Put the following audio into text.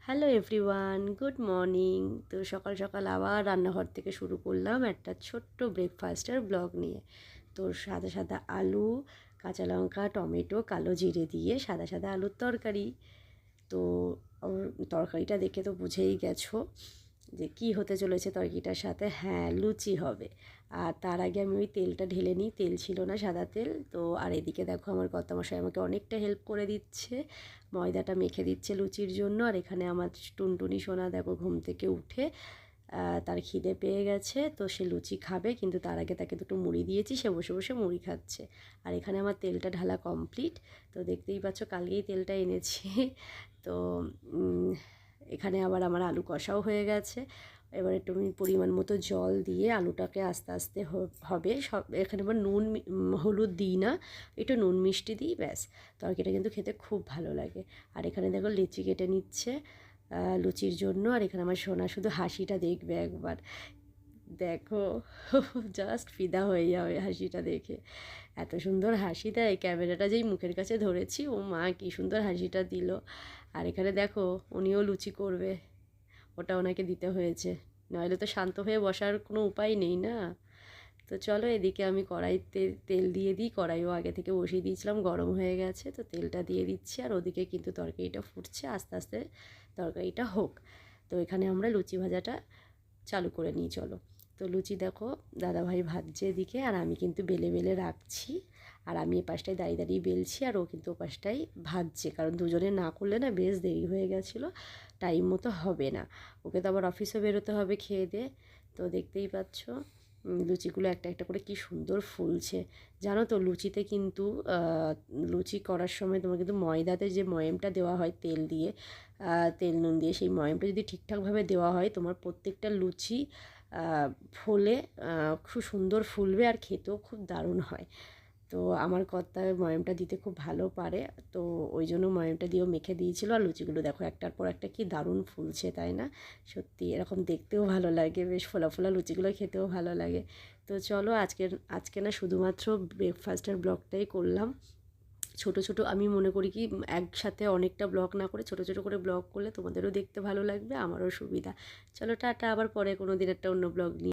Hello everyone, good morning. তো সকাল সকাল আবার রান্নাঘর থেকে শুরু করলাম একটা ছোট্ট ব্রেকফাস্টের ব্লগ নিয়ে। তো সাদা সাদা আলু, কাঁচা লঙ্কা, টমেটো, কালো জিরে দিয়ে সাদা সাদা আলুর তরকারি। তো তরকারিটা দেখে তো বুঝেই গেছো যে কি হতে চলেছে তরকারিটার সাথে। হ্যাঁ, লুচি হবে। আর তার আগে আমি ওই তেলটা ঢেলে নিই, তেল ছিল না, সাদা তেল। তো আর এদিকে দেখো আমার কর্তামশাই আমাকে অনেকটা হেল্প করে দিচ্ছে, ময়দাটা মেখে দিচ্ছে লুচির জন্য। আর এখানে আমার টুনটুনি সোনা দেখো ঘুম থেকে উঠে তার খিদে পেয়ে গেছে, তো সে লুচি খাবে, কিন্তু তার আগে তাকে দুটো মুড়ি দিয়েছি, সে বসে বসে মুড়ি খাচ্ছে। আর এখানে আমার তেলটা ঢালা কমপ্লিট। তো দেখতেই পাচ্ছ কালকেই তেলটা এনেছি। তো এখানে আবার আমার আলু কষাও হয়ে গেছে। এবার একটু আমি পরিমাণ মতো জল দিয়ে আলুটাকে আস্তে আস্তে হবে সব। এখানে আবার নুন হলুদ দিই না, একটু নুন মিষ্টি দিই, ব্যাস। তরকারিটা কিন্তু খেতে খুব ভালো লাগে। আর এখানে দেখো লিচি কেটে নিচ্ছে লুচির জন্য। আর এখানে আমার সোনা শুধু হাসিটা দেখবে একবার, দেখো জাস্ট ফিদা হয়ে যাবে হাসিটা দেখে। এত সুন্দর হাসি দেয়, ক্যামেরাটা যেই মুখের কাছে ধরেছি, ও মা কী সুন্দর হাসিটা দিল। আর এখানে দেখো উনিও লুচি করবে, ওটা ওনাকে দিতে হয়েছে, নইলে তো শান্ত হয়ে বসার কোনো উপায় নেই না। তো চলো এদিকে আমি কড়াইতে তেল দিয়ে দিই, কড়াইও আগে থেকে বসিয়ে দিয়েছিলাম, গরম হয়ে গেছে, তো তেলটা দিয়ে দিচ্ছি। আর ওদিকে কিন্তু তরকারিটা ফুটছে, আস্তে আস্তে তরকারিটা হোক। তো এখানে আমরা লুচি ভাজাটা চালু করে নিই, চলো। তো লুচি দেখো দাদাভাই ভাজছে এদিকে, আর আমি কিন্তু বেলে বেলে রাখছি। আর আমি এ পাশটায় দাঁড়িয়ে দাঁড়িয়ে বেলছি, আর ও কিন্তু ও পাশটাই ভাজছে, কারণ দুজনে না করলে না বেশ দেরি হয়ে গেছিলো, টাইম মতো হবে না। ওকে তো আবার অফিসে বেরোতে হবে খেয়ে দিয়ে। তো দেখতেই পাচ্ছ লুচিগুলো একটা একটা করে কি সুন্দর ফুলছে। জানো তো লুচিতে কিন্তু লুচি করার সময় তোমার কিন্তু ময়দাতে যে ময়ামটা দেওয়া হয় তেল দিয়ে, তেল নুন দিয়ে, সেই ময়ামটা যদি ঠিকঠাকভাবে দেওয়া হয় তোমার প্রত্যেকটা লুচি ফোলে, খুব সুন্দর ফুলবে, আর খেতেও খুব দারুণ হয়। তো আমার কর্তা ময়ামটা দিতে খুব ভালো পারে, তো ওই জন্য ময়ামটা দিয়েও মেখে দিয়েছিল। আর লুচিগুলো দেখো একটার পর একটা কি দারুণ ফুলছে, তাই না? সত্যি এরকম দেখতেও ভালো লাগে, বেশ ফোলা ফোলা লুচিগুলো খেতেও ভালো লাগে। তো চলো আজকে না শুধুমাত্র ব্রেকফাস্টের ব্লগটাই করলাম। ছোট ছোট আমি মনে করি কি একসাথে অনেকটা ব্লগ না করে ছোট ছোট করে ব্লগ করলে তোমাদেরও দেখতে ভালো লাগবে, আমারও সুবিধা। চলো টাটা, আবার পরে কোনো দিন একটা অন্য ব্লগ নিয়ে